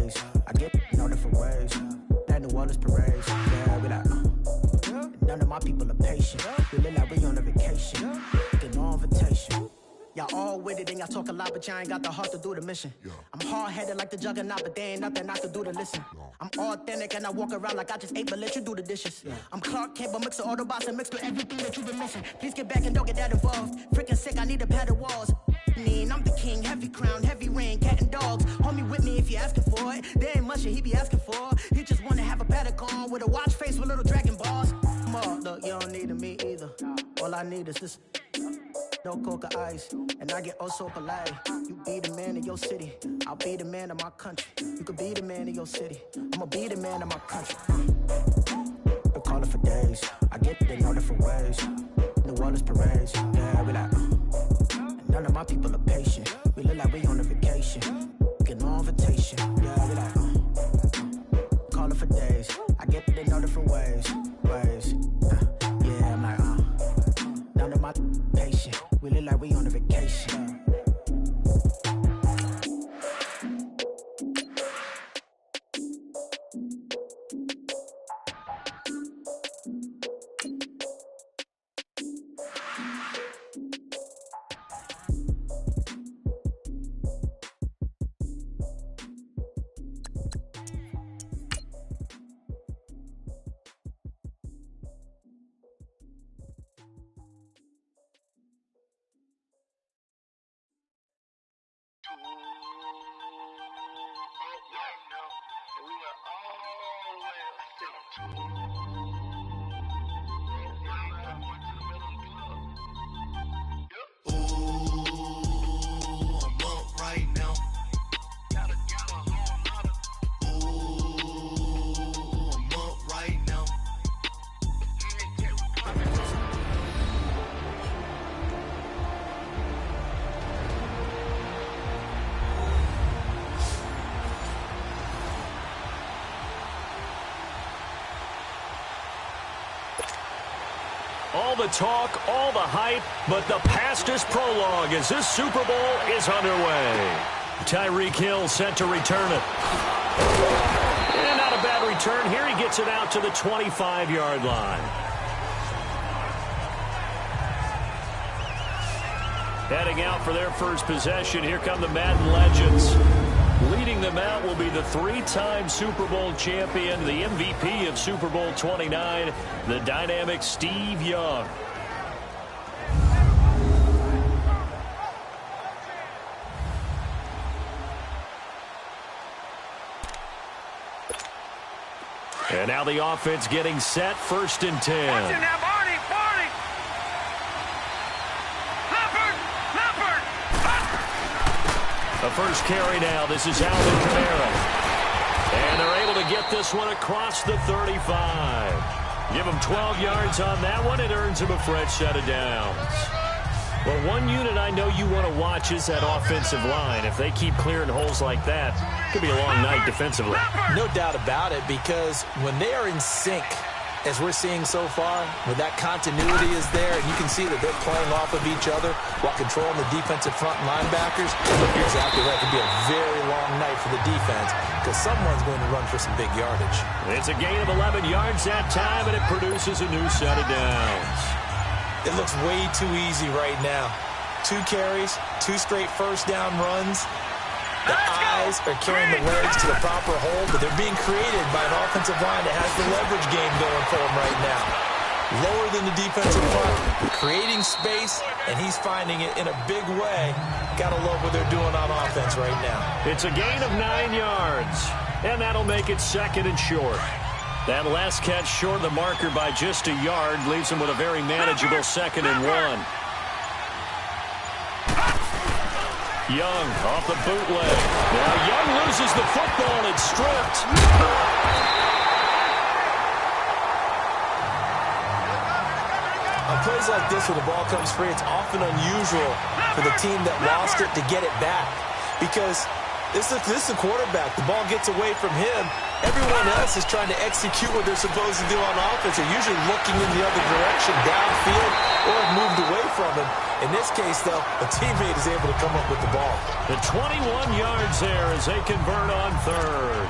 days. I get different ways. That New Orleans parades. Yeah, we like, none of my people are patient. We look like we on a vacation. Get no invitation. Y'all all with it and y'all talk a lot, but y'all ain't got the heart to do the mission. I'm hard-headed like the juggernaut, but there ain't nothing I can do to listen. I'm authentic and I walk around like I just ate, but let you do the dishes. I'm Clark Kent, but mix the Autobots and mix with everything that you've been missing. Please get back and don't get that involved. Freaking sick, I need a padded walls. I'm the king, heavy crown, heavy rain, cat and dogs. Homie with me if you're asking for it. There ain't much that he be asking for. He just wanna have a paddock on with a watch face with little dragon balls. Look, you don't need me either. All I need is this. No coca ice, and I get oh so polite. You be the man of your city, I'll be the man of my country. You could be the man of your city, I'ma be the man of my country. Been calling for days, I get they know different ways. New Orleans parades, yeah, we like, none of my people are patient. We look like we on a vacation, get no invitation, yeah, we like, calling for days, I get they know different ways. Yeah, I'm like, none of my patient. We look like we on a vacation. All the talk, all the hype, but the pastest prologue as this Super Bowl is underway. Tyreek Hill set to return it. And not a bad return. Here he gets it out to the 25-yard line. Heading out for their first possession. Here come the Madden legends. Leading them out will be the three-time Super Bowl champion, the MVP of Super Bowl 29, the dynamic Steve Young. And now the offense getting set, 1st and 10. Watch it now, Barney! The first carry now. This is Alvin Kamara. And they're able to get this one across the 35. Give him 12 yards on that one. It earns him a fresh set of downs. Well, one unit I know you want to watch is that offensive line. If they keep clearing holes like that, it could be a long night defensively. No doubt about it, because when they are in sync, as we're seeing so far, when that continuity is there, and you can see that they're playing off of each other while controlling the defensive front linebackers, you're exactly right. It could be a very long night for the defense because someone's going to run for some big yardage. It's a gain of 11 yards that time, and it produces a new set of downs. It looks way too easy right now. 2 carries, 2 straight first down runs. The eyes are carrying the legs to the proper hole, but they're being created by an offensive line that has the leverage game going for them right now. Lower than the defensive front, creating space, and he's finding it in a big way. Gotta love what they're doing on offense right now. It's a gain of 9 yards, and that'll make it 2nd and short. That last catch short of the marker by just a yard leaves him with a very manageable 2nd and 1. Young off the bootleg. Now Young loses the football and stripped. On plays like this where the ball comes free, it's often unusual for the team that lost it to get it back. Because This is a quarterback. The ball gets away from him. Everyone else is trying to execute what they're supposed to do on offense. They're usually looking in the other direction, downfield, or have moved away from him. In this case, though, a teammate is able to come up with the ball. The 21 yards there as they convert on third.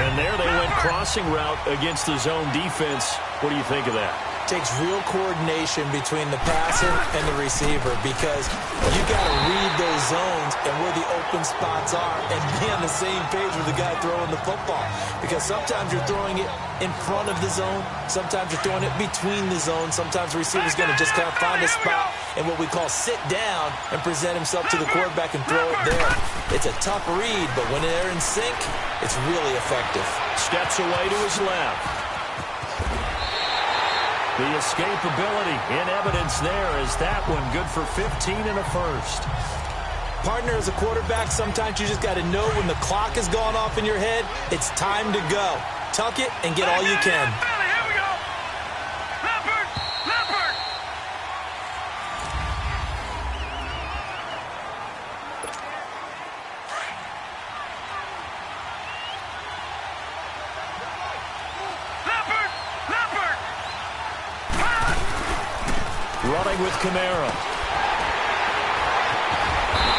And there they went crossing route against the zone defense. What do you think of that? Takes real coordination between the passer and the receiver because you got to read those zones and where the open spots are and be on the same page with the guy throwing the football. Because sometimes you're throwing it in front of the zone, sometimes you're throwing it between the zones, sometimes the receiver's going to just kind of find a spot and what we call sit down and present himself to the quarterback and throw it there. It's a tough read, but when they're in sync, it's really effective. Steps away to his left. The escapability in evidence there is that one good for 15 and a first. Partner, as a quarterback, sometimes you just got to know when the clock has gone off in your head, it's time to go. Tuck it and get all you can. Running with Camara.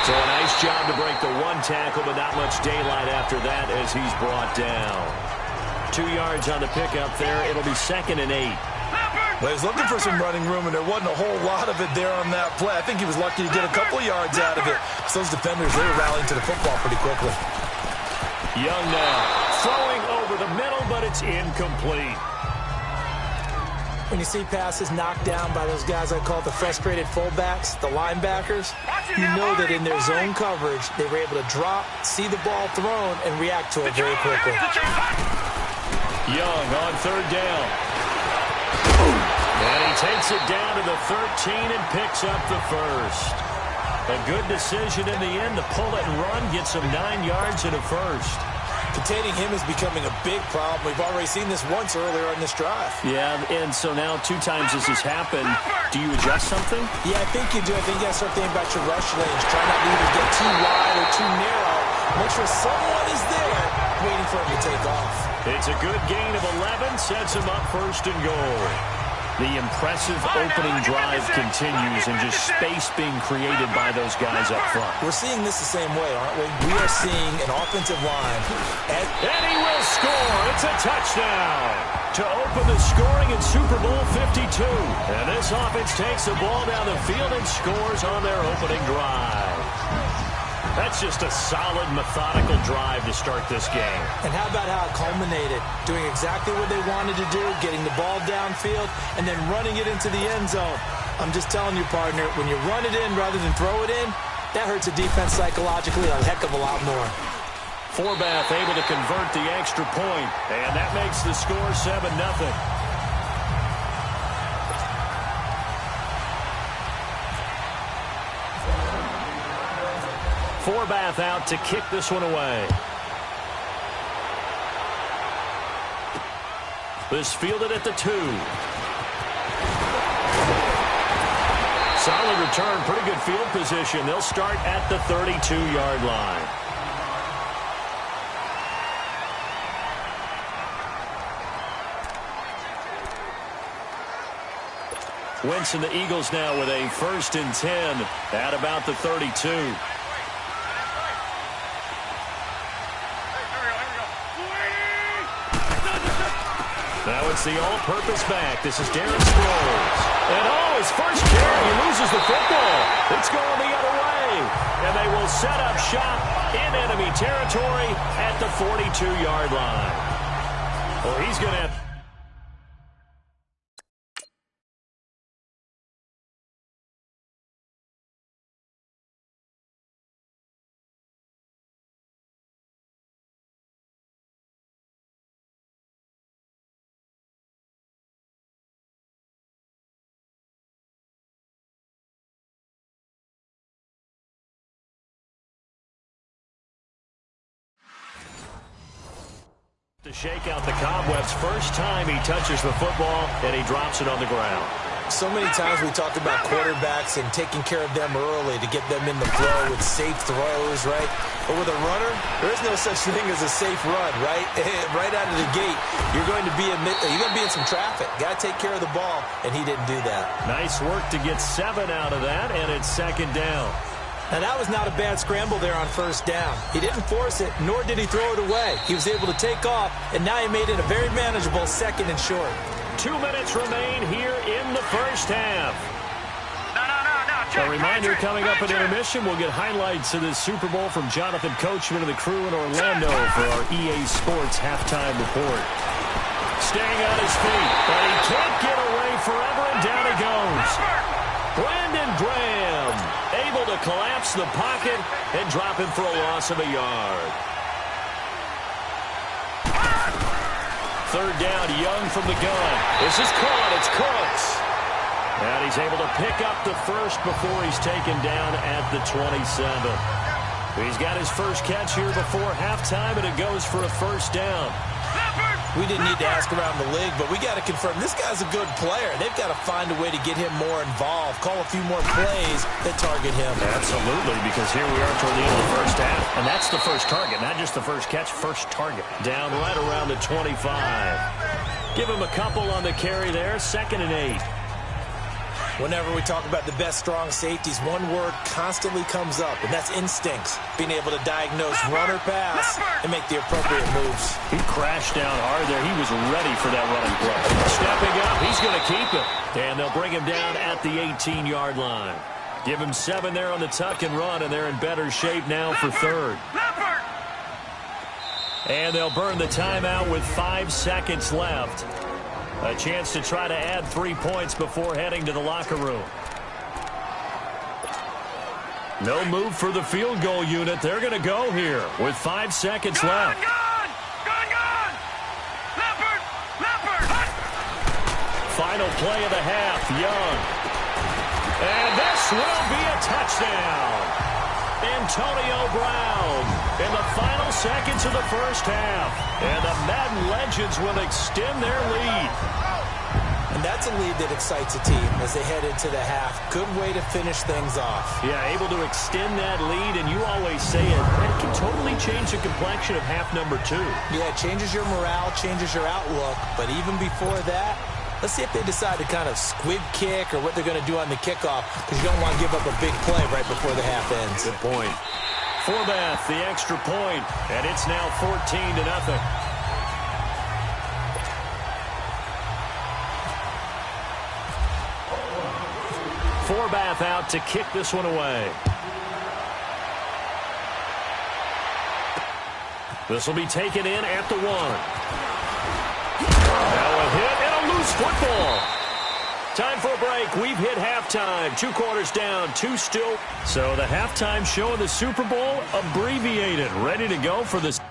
So a nice job to break the one tackle, but not much daylight after that as he's brought down. 2 yards on the pickup there. It'll be 2nd and 8. Well, he was looking for some running room, and there wasn't a whole lot of it there on that play. I think he was lucky to get a couple yards out of it. So those defenders, they were rallying to the football pretty quickly. Young now. Throwing over the middle, but it's incomplete. When you see passes knocked down by those guys I call the frustrated fullbacks, the linebackers, you know that in their zone coverage, they were able to drop, see the ball thrown, and react to it very quickly. Young on 3rd down. And he takes it down to the 13 and picks up the first. A good decision in the end to pull it and run, get some 9 yards and a first. Containing him is becoming a big problem. We've already seen this once earlier in this drive. Yeah, and so now 2 times this has happened. Do you adjust something? Yeah, I think you do. I think you got to start thinking about your rush lanes. Try not to either get too wide or too narrow. Make sure someone is there waiting for him to take off. It's a good gain of 11. Sets him up 1st and goal. The impressive opening drive continues and just space being created by those guys up front. We're seeing this the same way, aren't we? We are seeing an offensive line. And he will score. It's a touchdown to open the scoring in Super Bowl 52. And this offense takes the ball down the field and scores on their opening drive. That's just a solid, methodical drive to start this game. And how about how it culminated? Doing exactly what they wanted to do, getting the ball downfield, and then running it into the end zone. I'm just telling you, partner, when you run it in rather than throw it in, that hurts a defense psychologically a heck of a lot more. Forbath able to convert the extra point, and that makes the score 7-0. Forbath out to kick this one away. This fielded at the 2. Solid return, pretty good field position. They'll start at the 32-yard line. Wentz and the Eagles now with a 1st and 10 at about the 32. Now it's the all-purpose back. This is Darren Sproles. And his first carry, he loses the football. It's going the other way. And they will set up shop in enemy territory at the 42-yard line. Well, he's going to have... to shake out the cobwebs. First time he touches the football, and he drops it on the ground. So many times we talk about quarterbacks and taking care of them early to get them in the flow with safe throws, right? But with a runner, there is no such thing as a safe run, right? Right out of the gate, you're going to be in some traffic. Got to take care of the ball, and he didn't do that. Nice work to get 7 out of that, and it's second down. Now, that was not a bad scramble there on first down. He didn't force it, nor did he throw it away. He was able to take off, and now he made it a very manageable second and short. 2 minutes remain here in the first half. A reminder coming up at intermission, we'll get highlights of this Super Bowl from Jonathan Coachman and the crew in Orlando for our EA Sports halftime report. Staying on his feet, but he can't get away forever, and down he goes. Brandon Graham able to collapse the pocket and drop him for a loss of a yard. Third down, Young from the gun. This is caught. It's Cooks. And he's able to pick up the first before he's taken down at the 27. He's got his first catch here before halftime, and it goes for a first down. We didn't need to ask around the league, but we got to confirm this guy's a good player. They've got to find a way to get him more involved, call a few more plays that target him. Absolutely, because here we are toward the end of the first half, and that's the first target, not just the first catch, first target. Down right around the 25. Give him a couple on the carry there, 2nd and 8. Whenever we talk about the best strong safeties, one word constantly comes up, and that's instincts. Being able to diagnose run or pass and make the appropriate moves. He crashed down hard there. He was ready for that running play. Stepping up, he's going to keep it. And they'll bring him down at the 18-yard line. Give him 7 there on the tuck and run, and they're in better shape now for third. And they'll burn the timeout with 5 seconds left. A chance to try to add 3 points before heading to the locker room. No move for the field goal unit. They're going to go here with 5 seconds left. Final play of the half, Young. And this will be a touchdown. Antonio Brown in the final seconds of the first half. And the Madden Legends will extend their lead. And that's a lead that excites a team as they head into the half. Good way to finish things off. Yeah, able to extend that lead, and you always say it can totally change the complexion of half number 2. Yeah, it changes your morale, changes your outlook. But even before that, let's see if they decide to kind of squib kick or what they're going to do on the kickoff, because you don't want to give up a big play right before the half ends. Good point. Forbath, the extra point, and it's now 14-0. Forbath out to kick this one away. This will be taken in at the 1. Now a hit and a loose football. Time for a break. We've hit halftime. 2 quarters down, 2 still. So the halftime show of the Super Bowl abbreviated. Ready to go for this.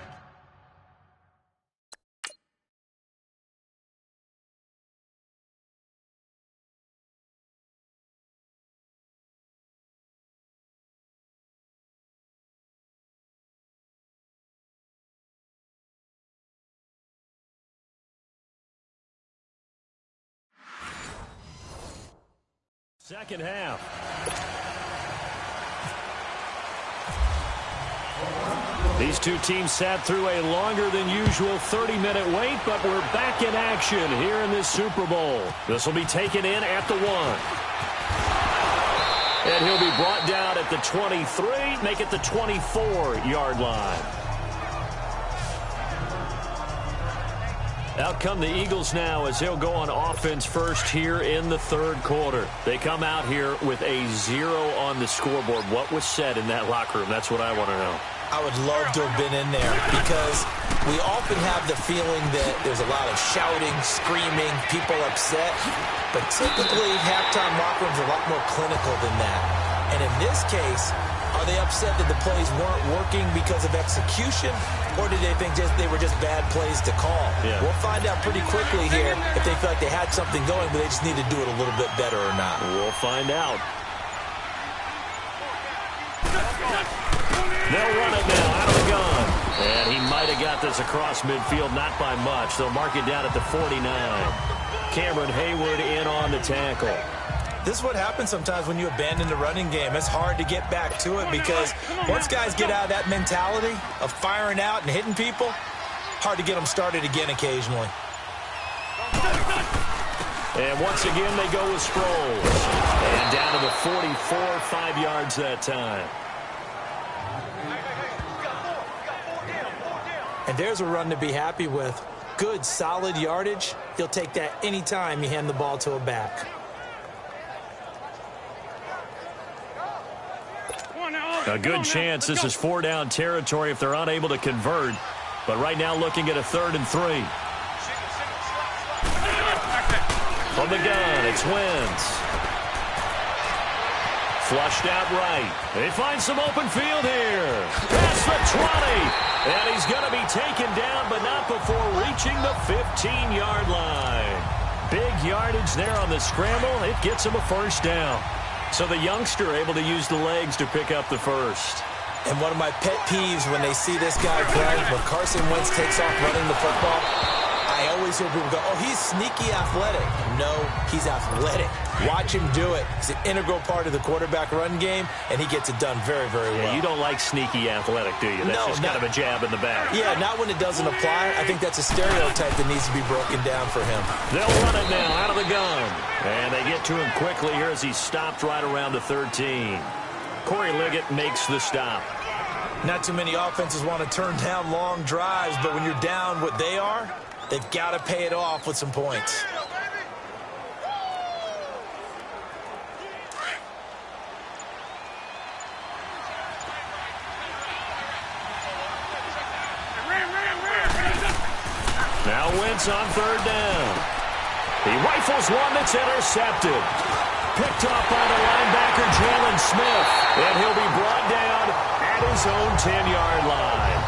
Second half. These two teams sat through a longer than usual 30-minute wait, but we're back in action here in this Super Bowl. This will be taken in at the 1. And he'll be brought down at the 23, make it the 24-yard line. Out come the Eagles now as they'll go on offense first here in the third quarter. They come out here with a 0 on the scoreboard. What was said in that locker room? That's what I want to know. I would love to have been in there because we often have the feeling that there's a lot of shouting, screaming, people upset. But typically, halftime locker rooms are a lot more clinical than that. And in this case, are they upset that the plays weren't working because of execution, or did they think they were just bad plays to call? Yeah. We'll find out pretty quickly here if they feel like they had something going, but they just need to do it a little bit better or not. We'll find out. They'll run it now out of the gun. And he might have got the Pass across midfield, not by much. They'll mark it down at the 49. Cameron Hayward in on the tackle. This is what happens sometimes when you abandon the running game. It's hard to get back to it because once guys get out of that mentality of firing out and hitting people, hard to get them started again occasionally. And once again, they go with Sproles. And down to the 44, 5 yards that time. And there's a run to be happy with. Good, solid yardage. He'll take that anytime you hand the ball to a back. A good chance this is 4-down territory if they're unable to convert. But right now looking at a 3rd and 3. From the gun, it's Wentz. Flushed out right. They find some open field here. Past the 20. And he's going to be taken down, but not before reaching the 15-yard line. Big yardage there on the scramble. It gets him a 1st down. So the youngster able to use the legs to pick up the 1st. And one of my pet peeves when they see this guy play, when Carson Wentz takes off running the football, I always hear people go, oh, he's sneaky athletic. No, he's athletic. Watch him do it. He's an integral part of the quarterback run game, and he gets it done very, very well. Yeah, you don't like sneaky athletic, do you? That's just kind of a jab in the back. Yeah, not when it doesn't apply. I think that's a stereotype that needs to be broken down for him. They'll run it now out of the gun. And they get to him quickly here as he's stopped right around the 13. Corey Liggett makes the stop. Not too many offenses want to turn down long drives, but when you're down what they are, they've got to pay it off with some points. Now Wentz on 3rd down. He rifles one that's intercepted. Picked off by the linebacker, Jalen Smith. And he'll be brought down at his own 10-yard line.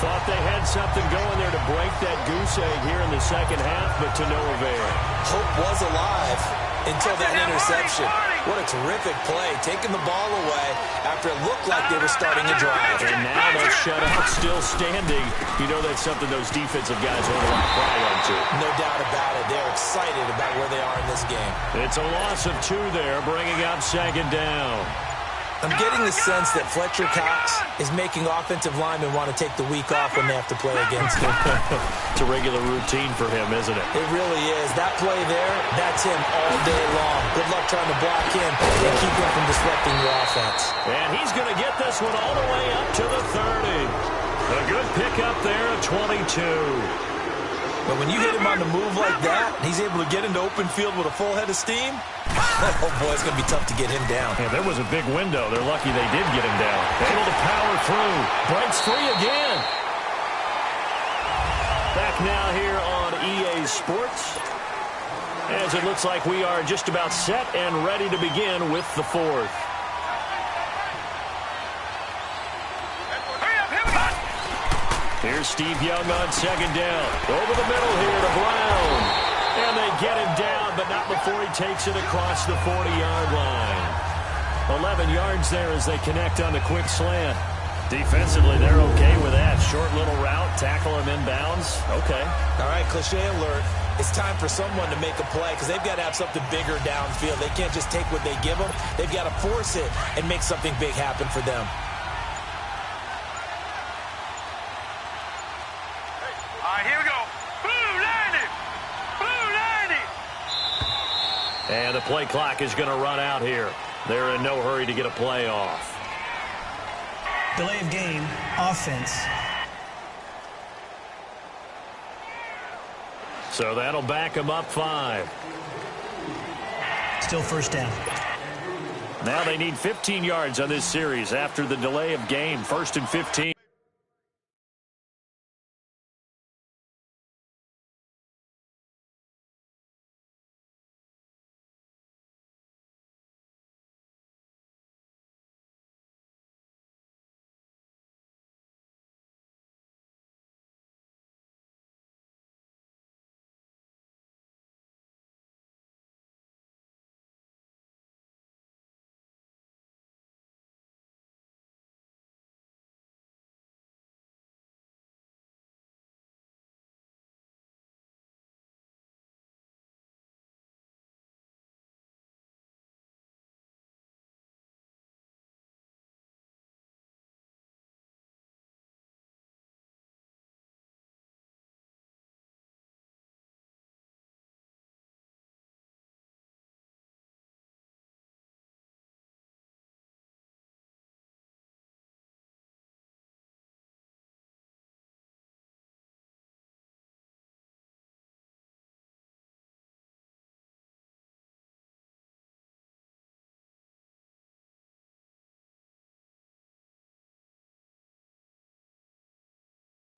Thought they had something going there to break that goose egg here in the second half, but to no avail. Hope was alive until that interception. What a terrific play, taking the ball away after it looked like they were starting a drive. And now that shutout still standing. You know that's something those defensive guys want to pride on too. No doubt about it. They're excited about where they are in this game. It's a loss of 2 there, bringing up 2nd down. I'm getting the sense that Fletcher Cox is making offensive linemen want to take the week off when they have to play against him. It's a regular routine for him, isn't it? It really is. That play there, that's him all day long. Good luck trying to block him and keep him from disrupting your offense. And he's going to get this one all the way up to the 30. A good pickup there at 22. But when you hit him on the move like that, he's able to get into open field with a full head of steam, oh, boy, it's going to be tough to get him down. Yeah, there was a big window. They're lucky they did get him down. Able to power through. Breaks free again. Back now here on EA Sports. As it looks like we are just about set and ready to begin with the 4th. Here's Steve Young on 2nd down. Over the middle here to Brown. And they get him down, but not before he takes it across the 40-yard line. 11 yards there as they connect on the quick slant. Defensively, they're okay with that. Short little route, tackle him inbounds. Okay. All right, cliche alert. It's time for someone to make a play because they've got to have something bigger downfield. They can't just take what they give them. They've got to force it and make something big happen for them. And the play clock is going to run out here. They're in no hurry to get a play off. Delay of game, offense. So that'll back them up 5. Still 1st down. Now they need 15 yards on this series after the delay of game. 1st and 15.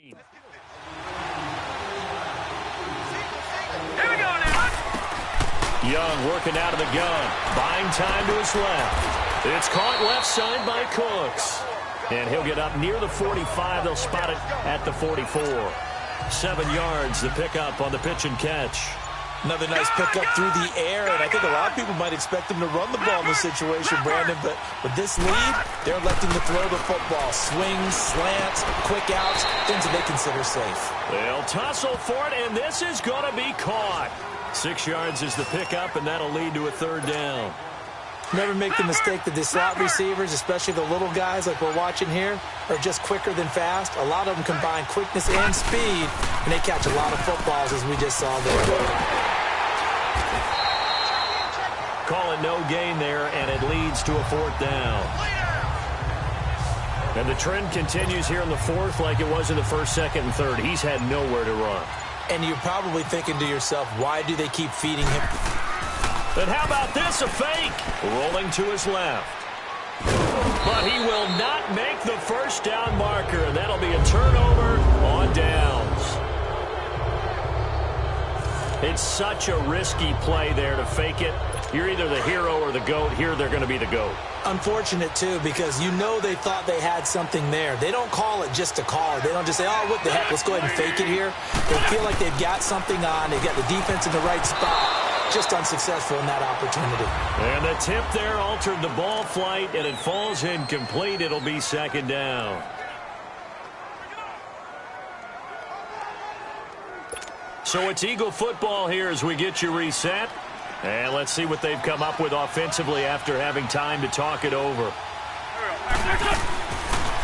Young working out of the gun. Buying time to his left. It's caught left side by Cooks. And he'll get up near the 45. They'll spot it at the 44. 7 yards, the pickup on the pitch and catch. Another nice pickup through the air, and I think a lot of people might expect him to run the ball in this situation, Brandon, but with this lead, they're electing to throw the football. Swings, slants, quick outs, things that they consider safe. They'll tussle for it, and this is going to be caught. 6 yards is the pickup, and that'll lead to a third down. Never make the mistake that the slot receivers, especially the little guys like we're watching here, are just quicker than fast. A lot of them combine quickness and speed, and they catch a lot of footballs, as we just saw there. Call it no gain there, and it leads to a fourth down. And the trend continues here in the fourth like it was in the first, second, and third. He's had nowhere to run. And you're probably thinking to yourself, why do they keep feeding him? But how about this, a fake? Rolling to his left. But he will not make the first down marker, and that'll be a turnover on downs. It's such a risky play there to fake it. You're either the hero or the GOAT. Here they're going to be the GOAT. Unfortunate, too, because you know they thought they had something there. They don't call it just to call it. They don't just say, oh, what the heck, let's go ahead and fake it here. They feel like they've got something on. They've got the defense in the right spot. Just unsuccessful in that opportunity. And the tip there altered the ball flight, and it falls incomplete. It'll be second down. So it's Eagle football here as we get you reset. And let's see what they've come up with offensively after having time to talk it over.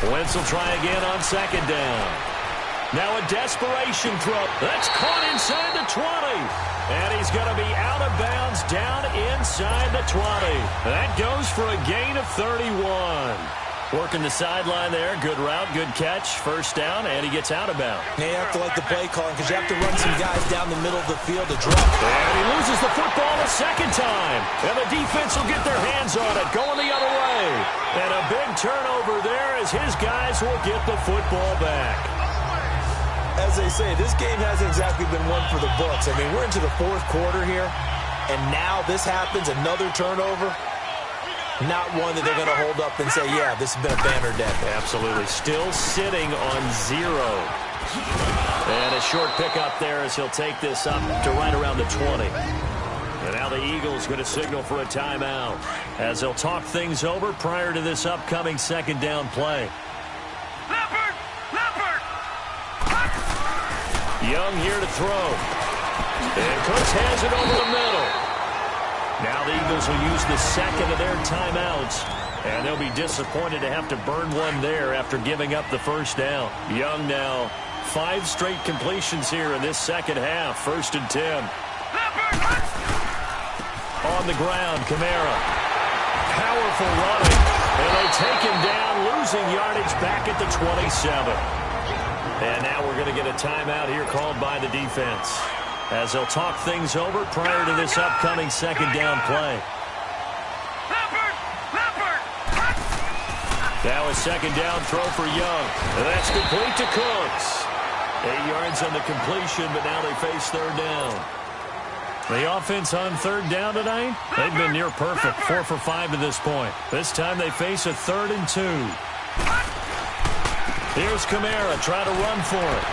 Wentz will try again on second down. Now a desperation throw. That's caught inside the 20. And he's going to be out of bounds down inside the 20. That goes for a gain of 31. Working the sideline there. Good route, good catch. First down, and he gets out of bounds. They have to like the play calling because you have to run some guys down the middle of the field to drop. And he loses the football a second time. And the defense will get their hands on it, going the other way. And a big turnover there as his guys will get the football back. As they say, this game hasn't exactly been one for the books. I mean, we're into the fourth quarter here, and now this happens, another turnover. Not one that they're going to hold up and say, yeah, this has been a banner day. Absolutely. Still sitting on 0. And a short pickup there as he'll take this up to right around the 20. And now the Eagles going to signal for a timeout as they'll talk things over prior to this upcoming second down play. Young here to throw. And Cooks has it over the middle. Now the Eagles will use the second of their timeouts. And they'll be disappointed to have to burn one there after giving up the first down. Young now, 5 straight completions here in this second half. 1st and 10. On the ground, Kamara. Powerful running. And they take him down, losing yardage back at the 27. And now we're going to get a timeout here called by the defense as they'll talk things over prior to this upcoming second down play. Now a second down throw for Young. And that's complete to Cooks. 8 yards on the completion, but now they face third down. The offense on third down tonight, they've been near perfect, 4 for 5 to this point. This time they face a 3rd and 2. Here's Kamara, try to run for it.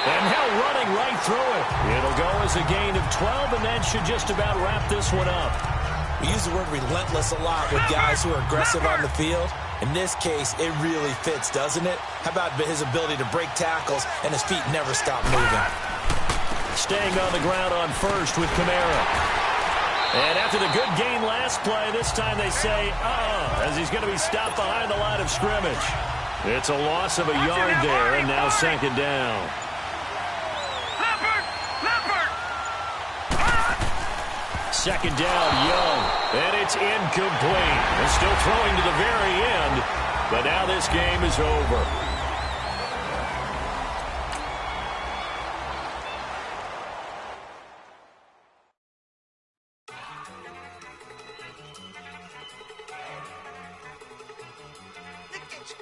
And now running right through it. It'll go as a gain of 12, and that should just about wrap this one up. We use the word relentless a lot with guys who are aggressive on the field. In this case, it really fits, doesn't it? How about his ability to break tackles, and his feet never stop moving. Staying on the ground on first with Kamara. And after the good gain last play, this time they say, as he's going to be stopped behind the line of scrimmage. It's a loss of a yard there, and now second down. Second down, Young, and it's incomplete. And still throwing to the very end, but now this game is over.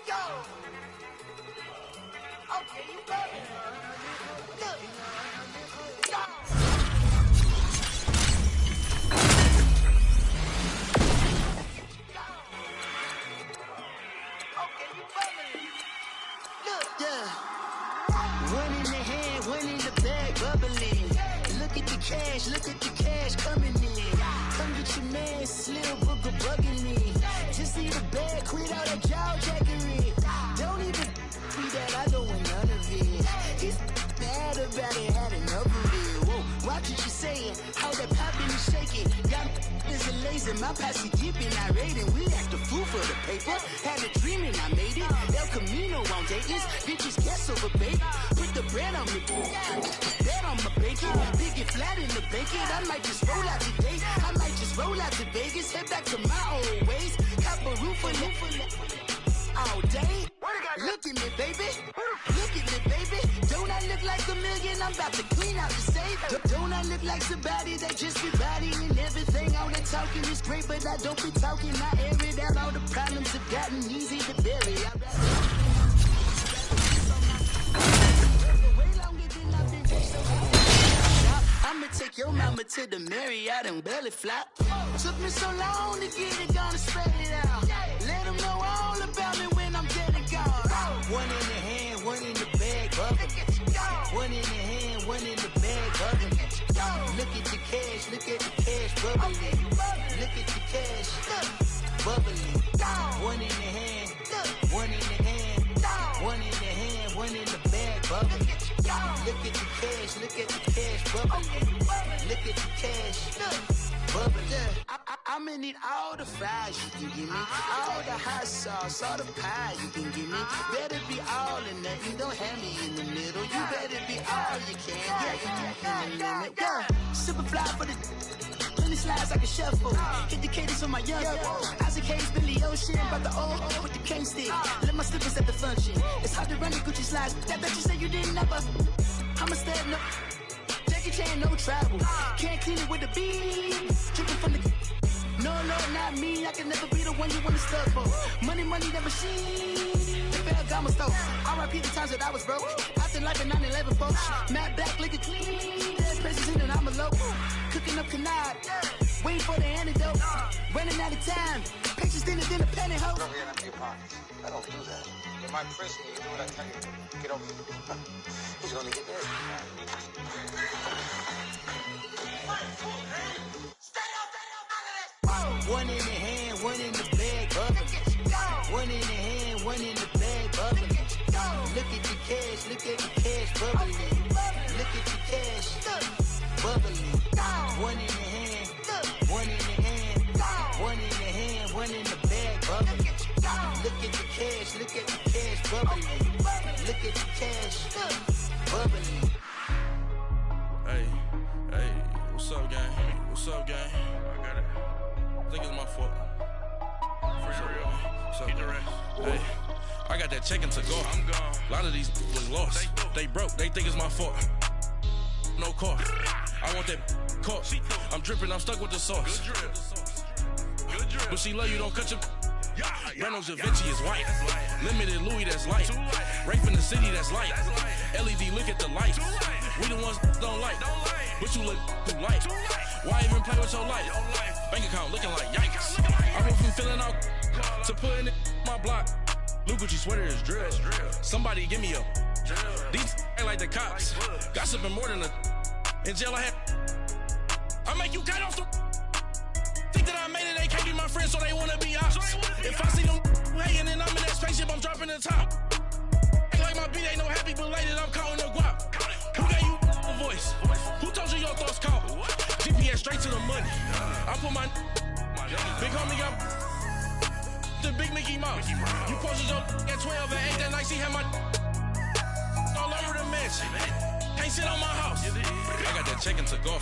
One in the hand, one in the bag, bubbling. Look at the cash coming in. Come get your man, Slim Booker bugging me. Just need a bag, quit all that jaw jackery. Don't even be that, I don't want none of it. He's bad about it, had enough of it. Whoa, watch what you saying, how that poppin' and shaking. Got is a lazy, my posse deep and I raiding. We act a fool for the paper. Had a dream and I made it. El Camino on Dayton's, bitches guess over baby. Put the bread on me, bread on my bacon. Big it flat in the bacon. I might just roll out today. I might just roll out to Vegas. Head back to my old ways. Cop a roof for all day. Look at me, baby. Look at me, baby. Don't I look like a million? I'm about to clean out the safe. Don't I look like somebody that just be bodying everything? All that talking is great, but I don't be talking. I air it out. All the problems have gotten easy to bury. I'ma take your mama to the Marriott and belly flop. Took me so long to get it, gonna spread it out. Let them know all about me when I'm dead and gone. One in the hand, one in the bag, bubbling. One in the hand, one in the bag, bubbling. Look at the cash, bubbling. Look at the cash, bubbling. One in the hand, one in the hand, one in the hand, one in the bag, bubbling. Look at the cash, bubbling. Look at the cash, bubbling. I'ma need all the fries you can give me, all the hot sauce, all the pie you can give me. Better be all or nothing, don't have me in the middle. You better be all you can, yeah. Super fly for the plenty slides like a shuffle. Hit the cadence on my young Isaac Hayes, Billy Ocean, about the old with the cane stick. Let my slippers at the function. It's hard to run the Gucci slides. That bet you say you didn't never. I'm a step no. Jackie Chan, no travel. Can't clean it with the beat. Dripping from the. No, not me. I can never be the one you want to stuff for. Money, that machine. They fell down my stove. R.I.P. the times that I was broke. After life in 9/11, folks. Matt Black, liquor clean. Dead president and I'm a low. Cooking up canard. Waiting for the antidote. Running out of time. Pictures thinner than a pantyhose. Over here in empty your pockets. I don't do that. In my prison, you do what I tell you. Get over here. He's gonna get there. One in the hand, one in the bag, bubbling. One in the hand, one in the bag, bubbling. Look at the cash, bubbling. Look at the cash, bubbling. One in the hand, one in the hand, one in the hand, one in the bag, bubbling. Look at the cash, bubbling. Look at the cash, bubbling. Hey, what's up, gang? What's up, gang? I got it. I think it's my fault. Keep the rest. Hey, I got that chicken to go. I'm gone. A lot of these was lost. They broke. They think it's my fault. No car. I want that caught. I'm dripping. I'm stuck with the sauce. Good drip. But she love you. Don't cut your. Reynolds Da Vinci is white. Limited Louis, that's light. Rape in the city, that's light. LED, look at the lights. We the ones don't like. But you look too light. Why even play with your life? Bank account looking like yikes. I went from filling out to putting it in my block. Blue Gucci sweater is drill. Somebody give me a. These ain't like the cops. Gossiping more than a. In jail I had. I make you cut off the. Think that I made it, they can't be my friends, so they wanna be ops. If I see them hating and I'm in that spaceship, I'm dropping the top. Ain't like my beat ain't no happy belated, I'm counting the guap. Who gave you the voice? Who told you your thoughts count? GPS straight to the money. I put my big homie got the big Mickey Mouse. You posted your at 12 and 8 that night, she had my all over the mansion. Can't sit on my house. I got that chicken to go.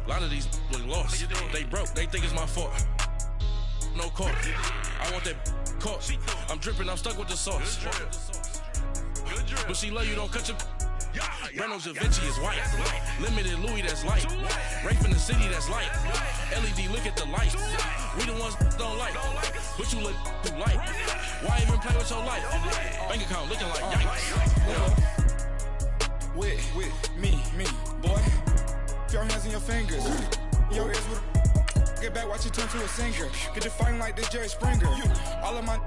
A lot of these was lost. They broke. They think it's my fault. No car. I want that caught. I'm dripping. I'm stuck with the sauce. But she love you. Don't cut your. Reynolds Da Vinci is white. Limited Louis, that's light. Rafe in the city, that's light. LED, look at the light. We the ones don't like, but you look too light. Why even play with your life? Bank account looking like yikes. With me, boy. Your hands and your fingers. Your ears with get back, watch you turn to a singer. Get to fighting like this Jerry Springer. All of my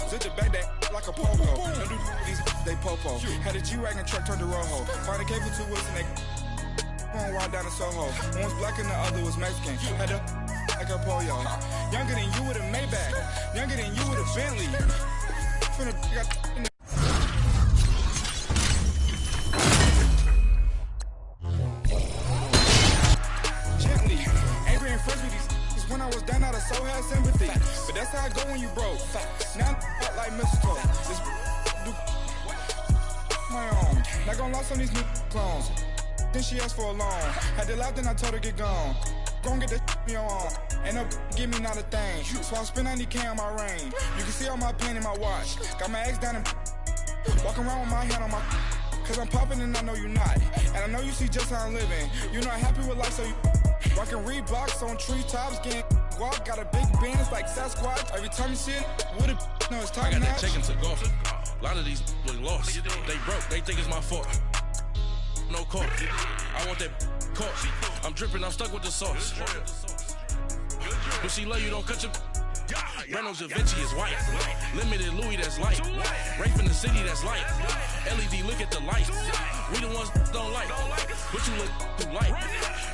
zip the back that like a popo. Don't do these they popo. Had a G-Wagon truck turned to Rojo. Find a cable 2 wheels and they on ride down to Soho. One was black and the other was Mexican. Had a like a pollo. Younger than you with a Maybach. Younger than you with a Bentley. Finna got in the when I was down out of so had sympathy. But that's how it go when you broke. Now I'm like mistletoe. This do my own. Not gonna lost on these new clones. Then she asked for a loan. Had to laugh, then I told her get gone. Gon' get that me on. Ain't no give me not a thing. So I spend 90K on my ring. You can see all my pain in my watch. Got my ex down and walking around with my hand on my. Cause I'm popping and I know you not. And I know you see just how I'm living. You're not happy with life, so you rockin' Reeboks on treetops, getting walk. Got a big bands like Sasquatch. Every time you see it, with a no, it's top I got notch. that chicken to go. A lot of these look lost. They broke, they think it's my fault. No call. I want that caught. I'm dripping, I'm stuck with the sauce. But she love you, don't cut your. Reynolds Da Vinci is white. Limited Louis, that's light. Rafe in the city, that's light. LED, look at the light. We the ones don't like, but you look too light.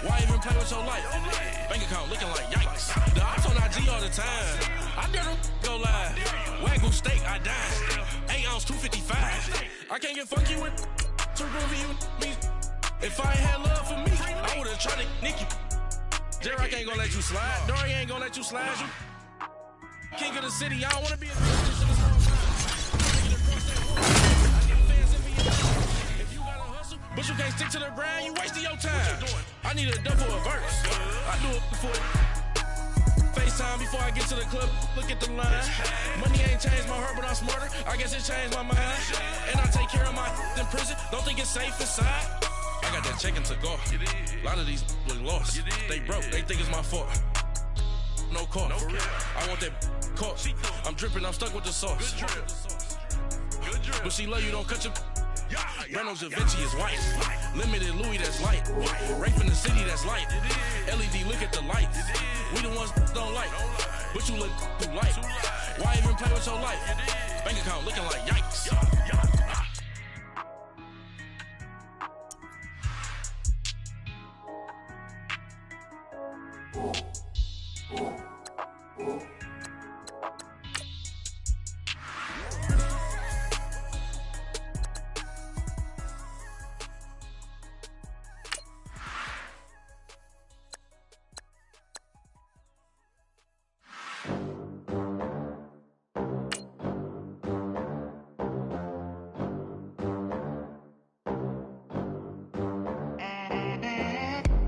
Why even play with your life? Bank account looking like yikes. The ops on IG all the time. I dare them go live. Wagyu steak, I died. 8 ounce, 255. I can't get funky with to review me. If I ain't had love for me, I would've tried to nick you. J-Rock ain't gonna let you slide. Dory ain't gonna let you slide. You king of the city, I don't wanna be a bitch. If you gotta hustle, but you can't stick to the brand, you wasting your time. I need a double a verse. I do it before FaceTime before I get to the club. Look at the line. Money ain't changed my heart, but I'm smarter. I guess it changed my mind. And I take care of my in prison. Don't think it's safe inside. I got that chicken to go. A lot of these look lost. They broke, they think it's my fault. No call. I want that caught. I'm dripping, I'm stuck with the sauce. But she love you, don't cut your. Reynolds Da Vinci is white. Limited Louis, that's light. Rafe in the city, that's light. LED, look at the light. We the ones don't like, but you look too light. Why even play with your life? Bank account looking like yikes.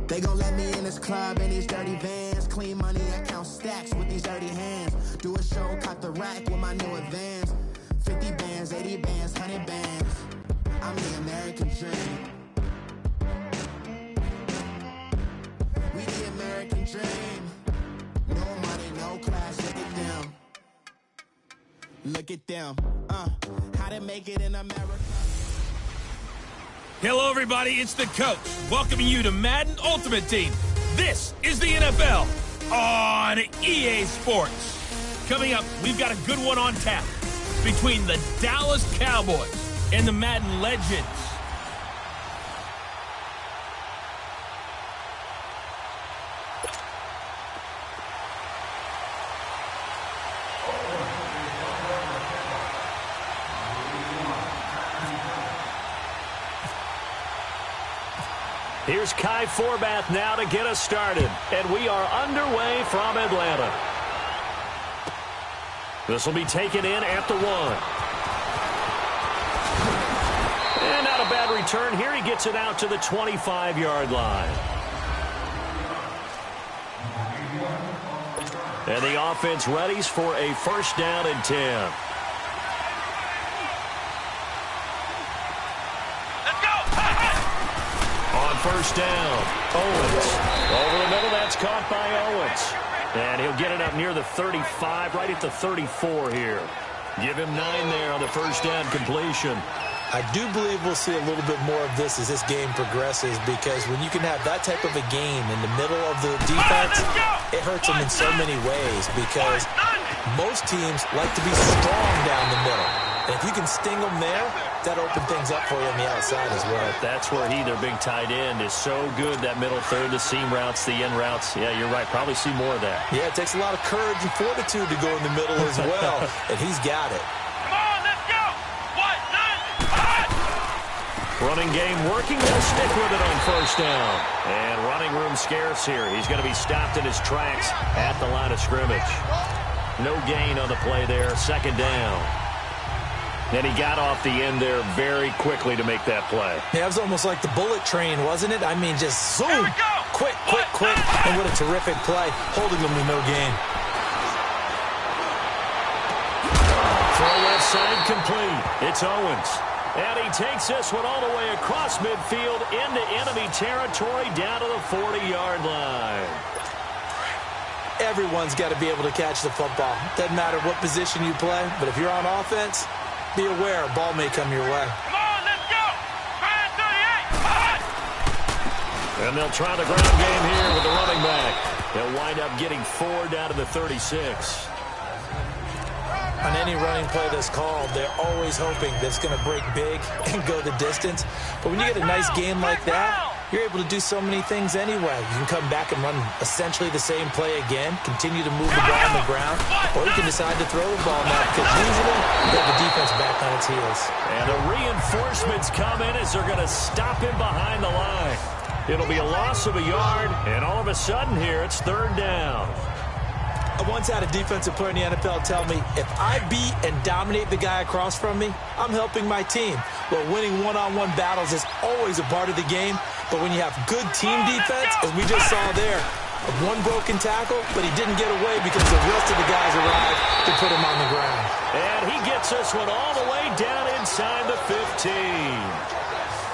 They gon' let me in this club in these dirty vans. Clean money, I count stacks with these dirty hands. Do a show, caught the rack with my new advance. 50 bands, 80 bands, 100 bands. I'm the American dream. We the American dream. No money, no class, look at them. Look at them. How to make it in America. Hello, everybody. It's the coach welcoming you to Madden Ultimate Team. This is the NFL on EA Sports. Coming up, we've got a good one on tap between the Dallas Cowboys and the Madden Legends. Here's Kai Forbath now to get us started. And we are underway from Atlanta. This will be taken in at the 1. And not a bad return here. He gets it out to the 25-yard line. And the offense readies for a first down and 10. Let's go! first down. Owens over the middle. That's caught by Owens. And he'll get it up near the 35, right at the 34 here. Give him 9 there on the first down completion. I do believe we'll see a little bit more of this as this game progresses, because when you can have that type of a game in the middle of the defense, it hurts them in so many ways, because most teams like to be strong down the middle. And if you can sting them there, that opens things up for you on the outside as well. That's where their big tight end, is so good, that middle third, the seam routes, the in routes. Yeah, you're right. Probably see more of that. Yeah, it takes a lot of courage and fortitude to go in the middle as well, and he's got it. Come on, let's go. Running game working. They'll stick with it on first down. And running room scarce here. He's going to be stopped in his tracks at the line of scrimmage. No gain on the play there. Second down. And he got off the end there very quickly to make that play. Yeah, it was almost like the bullet train, wasn't it? I mean, just zoom. Quick. And what a terrific play. Holding them to no gain. Throw left side complete. It's Owens. And he takes this one all the way across midfield into enemy territory down to the 40-yard line. Everyone's got to be able to catch the football. Doesn't matter what position you play, but if you're on offense, be aware a ball may come your way. Come on, let's go. 38. And they'll try the ground game here with the running back. They'll wind up getting 4 down to the 36. On any running play that's called, they're always hoping that it's going to break big and go the distance. But when you get a nice game like that, you're able to do so many things anyway. You can come back and run essentially the same play again, continue to move the ball on the ground, or you can decide to throw the ball now, because usually you have the defense back on its heels. And the reinforcements come in as they're going to stop him behind the line. It'll be a loss of a yard, and all of a sudden here it's third down. I once had a defensive player in the NFL tell me, if I beat and dominate the guy across from me, I'm helping my team. Well, winning one-on-one battles is always a part of the game, but when you have good team defense, as we just saw there, one broken tackle, but he didn't get away because the rest of the guys arrived to put him on the ground. And he gets this one all the way down inside the 15.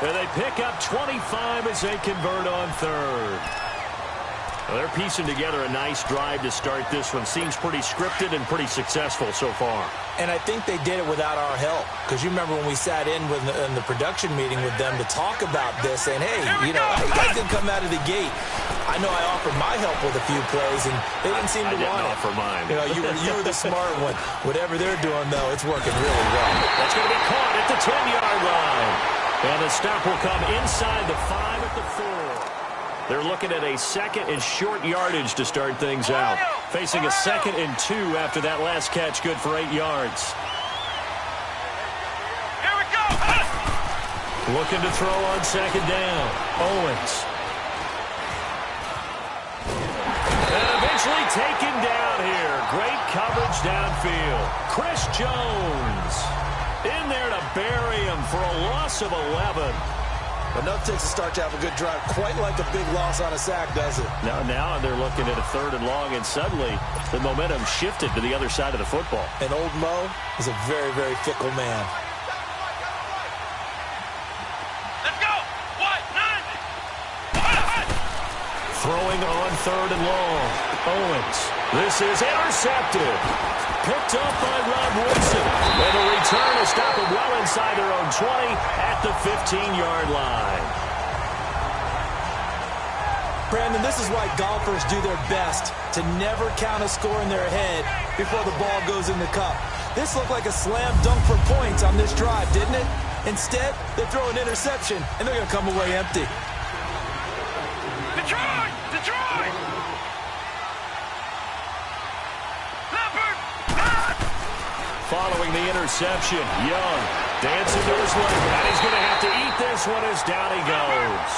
And they pick up 25 as they convert on third. Well, they're piecing together a nice drive to start this one. Seems pretty scripted and pretty successful so far. And I think they did it without our help. Because you remember when we sat in the production meeting with them to talk about this, saying, hey, you know, you guys didn't come out of the gate. I know I offered my help with a few plays, and they didn't seem to want it. I didn't offer mine. You know, you were the smart one. Whatever they're doing, though, it's working really well. That's going to be caught at the 10-yard line. And the stop will come inside the 5 at the 4. They're looking at a second and short yardage to start things out. Facing a 2nd and 2 after that last catch, good for 8 yards. Here we go. Looking to throw on second down. Owens. And eventually taken down here. Great coverage downfield. Chris Jones in there to bury him for a loss of 11. Enough takes to start to have a good drive. Quite like a big loss on a sack, does it? Now they're looking at a 3rd and long, and suddenly the momentum shifted to the other side of the football. And old Mo is a very, very fickle man. Let's go. Throwing on 3rd and long. Owens. This is intercepted. Picked up by Rob Woodson. And the return is stopped well inside their own 20 at the 15-yard line. Brandon, this is why golfers do their best to never count a score in their head before the ball goes in the cup. This looked like a slam dunk for points on this drive, didn't it? Instead, they throw an interception, and they're going to come away empty. Detroit! Following the interception, Young dancing to his left, and he's going to have to eat this one as down he goes.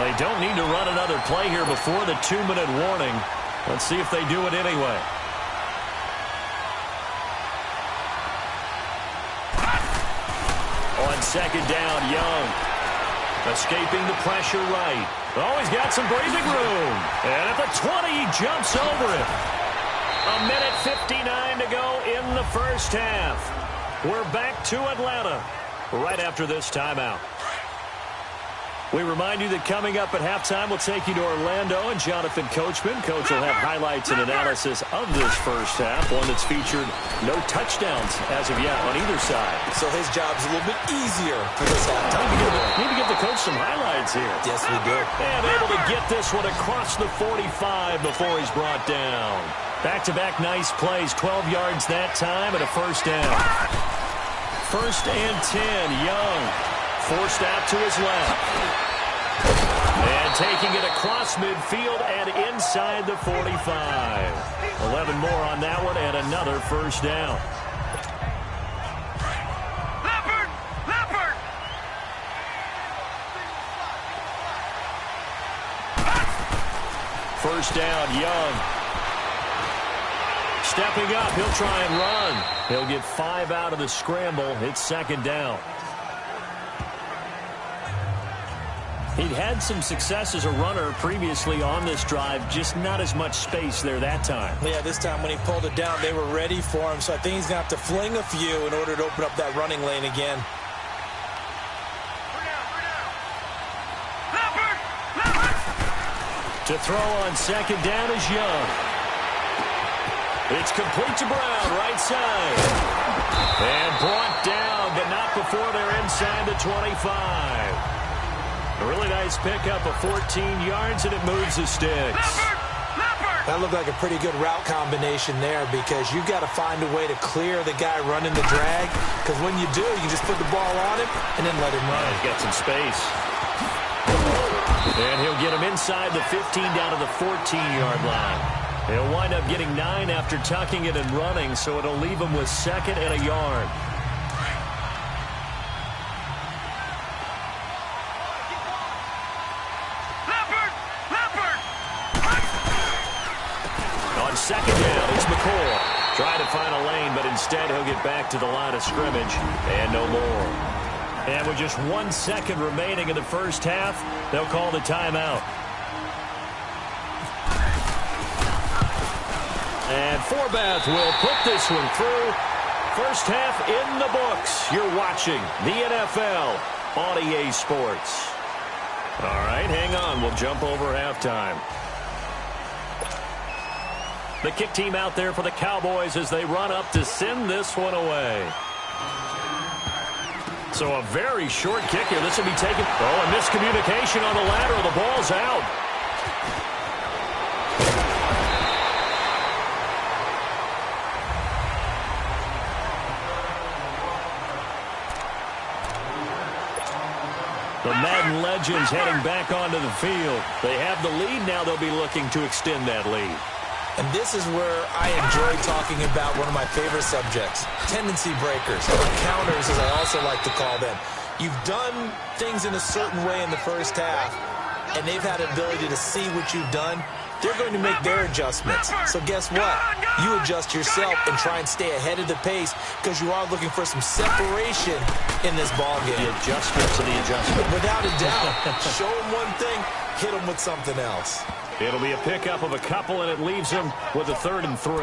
They don't need to run another play here before the 2-minute warning. Let's see if they do it anyway. On second down, Young escaping the pressure right. Oh, he's got some breathing room. And at the 20, he jumps over it. 1:59 to go in the first half. We're back to Atlanta right after this timeout. We remind you that coming up at halftime, we'll take you to Orlando and Jonathan Coachman. Coach will have highlights and analysis of this first half, one that's featured no touchdowns as of yet on either side. So his job's a little bit easier for this halftime. Need to give the coach some highlights here. Yes, we do. And able to get this one across the 45 before he's brought down. Back-to-back nice plays, 12 yards that time and a first down. 1st and 10, Young. Forced out to his left. And taking it across midfield and inside the 45. 11 more on that one and another first down. Leopard! First down, Young. Stepping up, he'll try and run. He'll get 5 out of the scramble. It's 2nd down. He'd had some success as a runner previously on this drive, just not as much space there that time. Yeah, this time when he pulled it down, they were ready for him, so I think he's going to have to fling a few in order to open up that running lane again. To throw on 2nd down is Young. It's complete to Brown, right side. And brought down, but not before they're inside the 25. A really nice pickup of 14 yards, and it moves the sticks. That looked like a pretty good route combination there because you've got to find a way to clear the guy running the drag, because when you do, you can just put the ball on him and then let him run. He's got some space. And he'll get him inside the 15 down to the 14-yard line. He'll wind up getting 9 after tucking it and running, so it'll leave him with 2nd and a yard. On 2nd down, it's McCoy. Trying to find a lane, but instead he'll get back to the line of scrimmage and no more. And with just 1 second remaining in the first half, they'll call the timeout. And Forbath will put this one through. First half in the books. You're watching the NFL on EA Sports. All right, hang on. We'll jump over halftime. The kick team out there for the Cowboys as they run up to send this one away. So a very short kick here. This will be taken. Oh, a miscommunication on the lateral. The ball's out. The Madden legends heading back onto the field. They have the lead now. They'll be looking to extend that lead. And this is where I enjoy talking about one of my favorite subjects, tendency breakers, or counters as I also like to call them. You've done things in a certain way in the first half, and they've had an ability to see what you've done. They're going to make their adjustments. So guess what? You adjust yourself and try and stay ahead of the pace because you are looking for some separation in this ball game. The adjustment to the adjustment. Without a doubt. Show them one thing, hit them with something else. It'll be a pickup of a couple, and it leaves him with a 3rd and 3.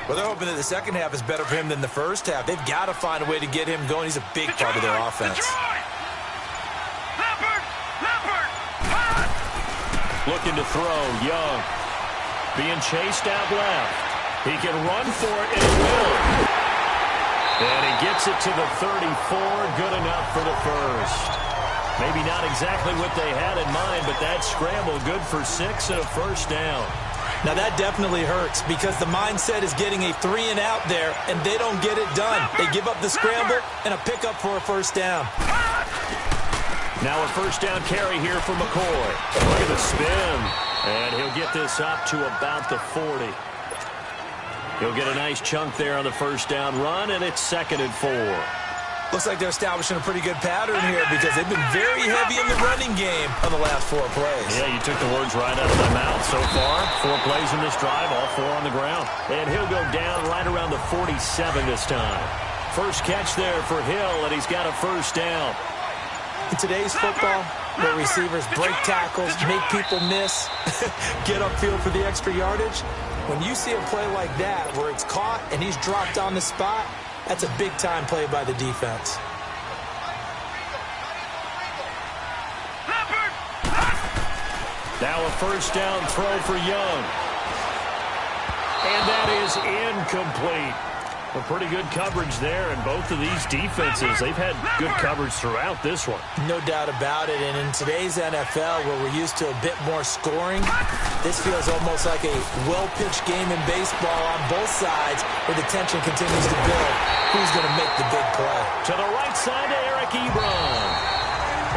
Well, they're hoping that the second half is better for him than the first half. They've got to find a way to get him going. He's a big part of their offense. Looking to throw, Young. Being chased out left. He can run for it, and he will. And he gets it to the 34. Good enough for the first. Maybe not exactly what they had in mind, but that scramble good for 6 and a first down. Now that definitely hurts because the mindset is getting a 3-and-out there, and they don't get it done. They give up the scramble and a pickup for a first down. Now a first down carry here for McCoy. Look at the spin. And he'll get this up to about the 40. He'll get a nice chunk there on the first down run, and it's 2nd and 4. Looks like they're establishing a pretty good pattern here because they've been very heavy in the running game on the last 4 plays. Yeah, you took the words right out of my mouth so far. 4 plays in this drive, all 4 on the ground. And he'll go down right around the 47 this time. First catch there for Hill, and he's got a first down. In today's football, where receivers break tackles, make people miss, get upfield for the extra yardage, when you see a play like that where it's caught and he's dropped on the spot, that's a big-time play by the defense. Now a first down throw for Young. And that is incomplete. A pretty good coverage there, and both of these defenses, they've had good coverage throughout this one. No doubt about it, and in today's NFL, where we're used to a bit more scoring, this feels almost like a well-pitched game in baseball on both sides, where the tension continues to build. Who's going to make the big play? To the right side to Eric Ebron.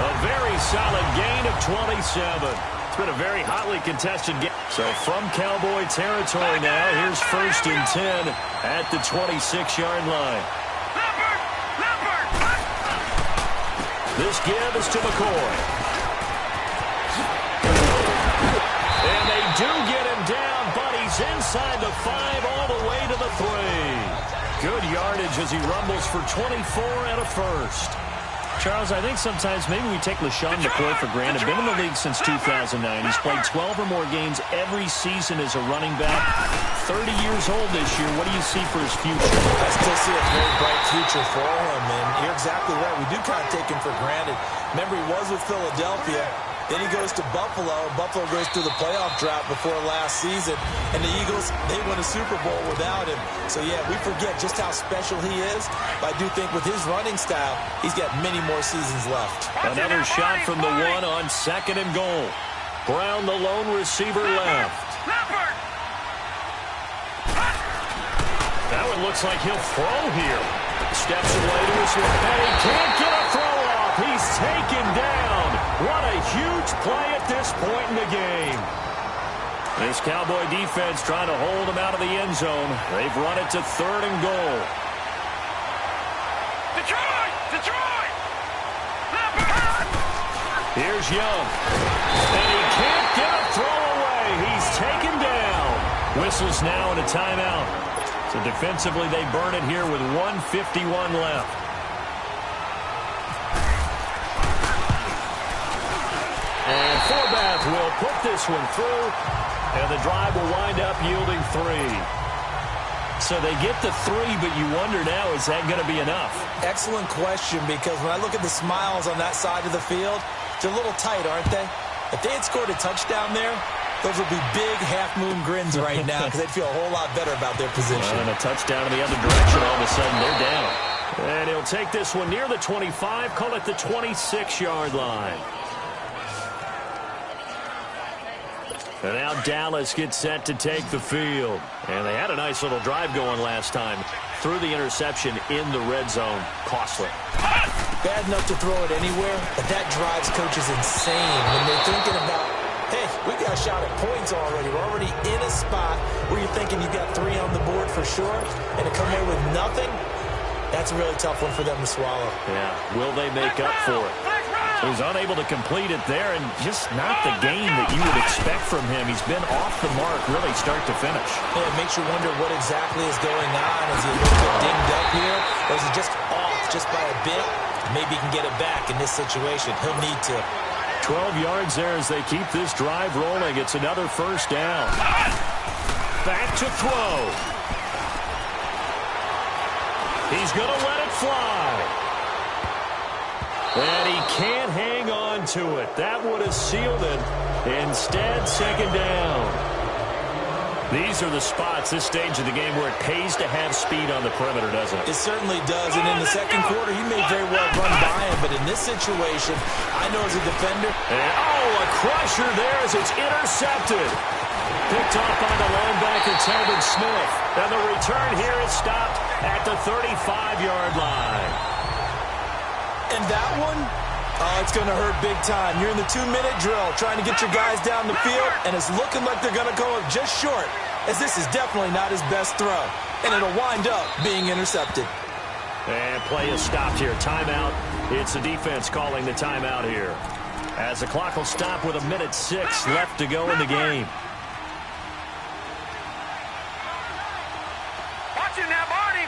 A very solid gain of 27. It's been a very hotly contested game. So from Cowboy territory now, here's 1st and 10 at the 26-yard line. This give is to McCoy. And they do get him down, but he's inside the 5 all the way to the 3. Good yardage as he rumbles for 24 and a first. Charles, I think sometimes maybe we take LaShawn McCoy for granted. Been in the league since 2009. He's played 12 or more games every season as a running back. 30 years old this year. What do you see for his future? I still see a very bright future for him, and you're exactly right. We do kind of take him for granted. Remember, he was with Philadelphia. Then he goes to Buffalo. Buffalo goes through the playoff drought before last season. And the Eagles, they won a Super Bowl without him. So, yeah, we forget just how special he is. But I do think with his running style, he's got many more seasons left. Another shot from the 1 on 2nd and goal. Brown, the lone receiver, left. That one looks like he'll throw here. Steps away to his right. And he can't get a throw off. He's taken down. What a huge play at this point in the game. This Cowboy defense trying to hold him out of the end zone. They've run it to 3rd and goal. Detroit! Here's Young. And he can't get a throw away. He's taken down. Whistles now and a timeout. So defensively they burn it here with 1:51 left. And Forbath will put this one through, and the drive will wind up yielding 3. So they get the 3, but you wonder now, is that going to be enough? Excellent question, because when I look at the smiles on that side of the field, they're a little tight, aren't they? If they had scored a touchdown there, those would be big half-moon grins right now, because they'd feel a whole lot better about their position. And a touchdown in the other direction, all of a sudden they're down. And he'll take this one near the 25, call it the 26-yard line. And now Dallas gets set to take the field. And they had a nice little drive going last time. Threw the interception in the red zone. Costly. Bad enough to throw it anywhere, but that drives coaches insane when they're thinking about, hey, we got a shot at points already. We're already in a spot where you're thinking you got 3 on the board for sure, and to come away with nothing, that's a really tough one for them to swallow. Yeah, will they make up for it? He's unable to complete it there, and just not the game that you would expect from him. He's been off the mark really start to finish. Yeah, it makes you wonder what exactly is going on. Is he a little bit dinged up here, or is he just off just by a bit? Maybe he can get it back in this situation. He'll need to. 12 yards there as they keep this drive rolling. It's another first down. Back to throw. He's going to let it fly. And he can't hang on to it. That would have sealed it. Instead, 2nd down. These are the spots, this stage of the game, where it pays to have speed on the perimeter, doesn't it? It certainly does. And in the second quarter, he may very well run by him. But in this situation, I know as a defender. And, a crusher there as it's intercepted. Picked off by the linebacker, Telvin Smith. And the return here is stopped at the 35-yard line. And that one, it's going to hurt big time. You're in the 2-minute drill trying to get your guys down the field, and it's looking like they're going to go up just short, as this is definitely not his best throw. And it'll wind up being intercepted. And play is stopped here. Timeout. It's the defense calling the timeout here. As the clock will stop with 1:06 left to go in the game. Watch it now, Barney.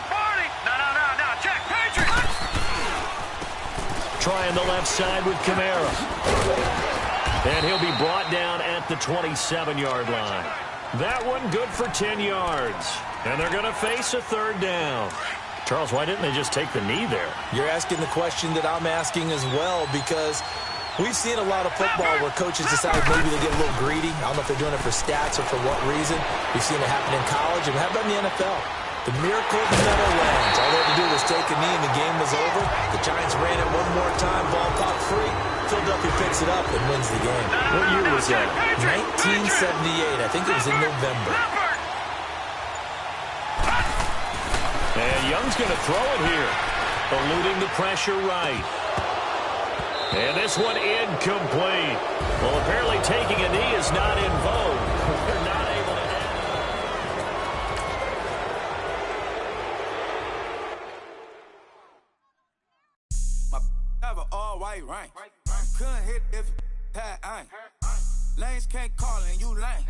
No. Check, Patriot. Trying the left side with Kamara. And he'll be brought down at the 27-yard line. That one good for 10 yards. And they're going to face a 3rd down. Charles, why didn't they just take the knee there? You're asking the question that I'm asking as well, because We've seen a lot of football where coaches decide maybe they get a little greedy. I don't know if they're doing it for stats or for what reason. We've seen it happen in college, and how about in the NFL? The miracle of the Meadowlands. All they had to do was take a knee, and the game was over. The Giants ran it one more time, ball caught free. Philadelphia picks it up and wins the game. What year was that? 1978. I think it was in November. And Young's going to throw it here. Eluding the pressure right. And this one incomplete. Well, apparently taking a knee is not in vogue. They're not able to end My have an all-white rank. Couldn't hit if had ain't. Lanes can't call and you lame.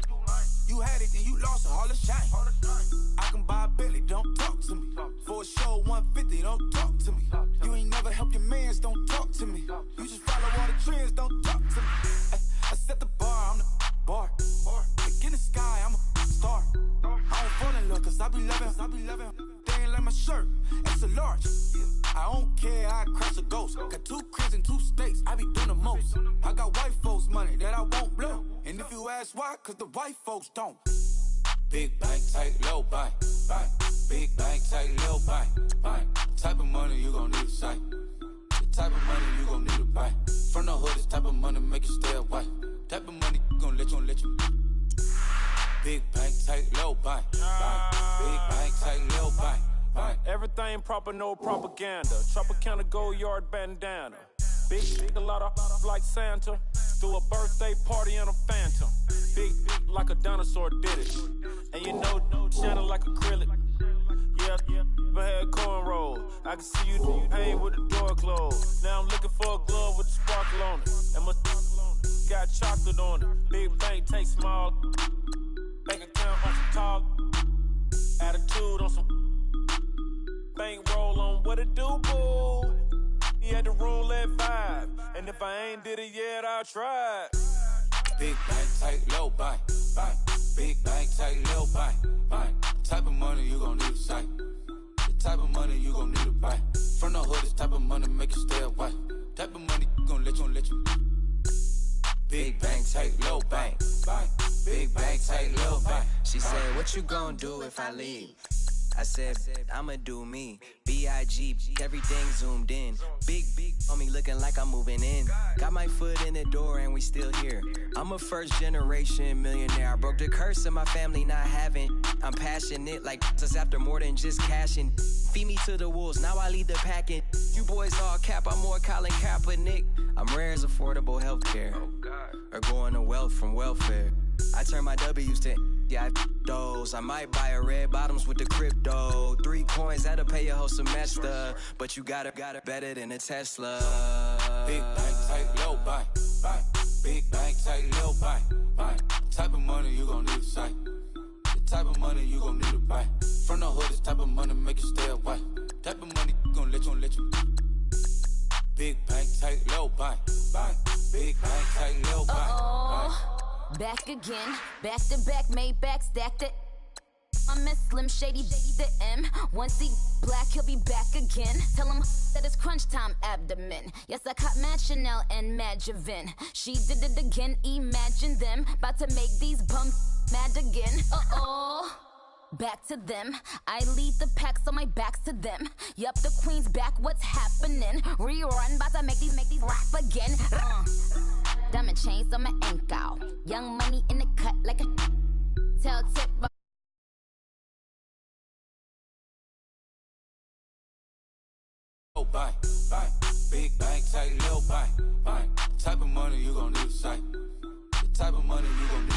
You had it and you lost it, all the shame. I can buy a Billy, don't talk to me. For a show 150, don't talk to me. You ain't never help your mans, don't talk to me. You just follow all the trends, don't talk to me. I set the bar, I'm the bar. Like in the sky, I'm a star. I don't fall in love, cause I be loving. They ain't like my shirt, it's a large. I don't care, I crush a ghost. Got 2 cribs in 2 states, I be doing the most. I got white folks money that I won't blow. And if you ask why, cause the white folks don't. Big bank, tight, low bank. Big bank, tight, low bank. Type of money you gon' need to sight. The type of money you gon' need to buy. From the hood, this type of money make you stay away. Type of money gon' let you. Big bank, tight, low bank. Big bank, tight, low bank. Everything proper, no propaganda. Tropicana gold yard bandana. Big, a lot of like Santa. Threw a birthday party in a phantom. Big like a dinosaur did it. And you know, shining like acrylic. Yeah, I had cornrows. I can see you pain with the door closed. Now I'm looking for a glove with a sparkle on it. And my got chocolate on it. Big bank, take small. Bank account on some talk. Attitude on some. Bankroll on what it do, boo. He had the roulette vibe. And if I ain't did it yet, I'll try. Big bank, tight, low bank. Big bank, tight, low bank. Type of money you gon' need to sight. The type of money you gon' need to buy. From the hood, this type of money make you stay away. Type of money gon' let you. Big bank, tight, low bank. Big bank, tight, low bank. She said, what you gon' do if I leave? I said, I'ma do me. B.I.G. Everything zoomed in. Big on me looking like I'm moving in. Got my foot in the door and we still here. I'm a first generation millionaire. I broke the curse of my family not having. I'm passionate like just after more than just cashing. Feed me to the wolves, now I lead the packing. You boys all cap, I'm more Colin Kaepernick. I'm rare as affordable healthcare. Or going to wealth from welfare. I turn my W's to those. I might buy a red bottoms with the crypto. 3 coins, that'll pay your whole semester. But you got it better than a Tesla. Big bank, tight, low bank. Big bank, tight, low bank. Type of money you gon' need to sight. The type of money you gon' need to buy. From the hood, this type of money make you stay away. Type of money gon' let you. Big bank, tight, low bank. Big bank, tight, low bank. Back again, back to back, made back, stacked it. I'm a Slim Shady, the M. Once he black, he'll be back again. Tell him that it's crunch time abdomen. Yes, I caught Mad Chanel and Mad Javin. She did it again, imagine them. About to make these bums mad again. Back to them. I lead the pack, so my back's to them. Yup, the queen's back, what's happening? Rerun, about to make these rap again. Diamond chains on my ankle. Young money in the cut like a tell tip. Low bank. Big bank, tight, low bank. Type of money you gon' need to sight. The type of money you gon' need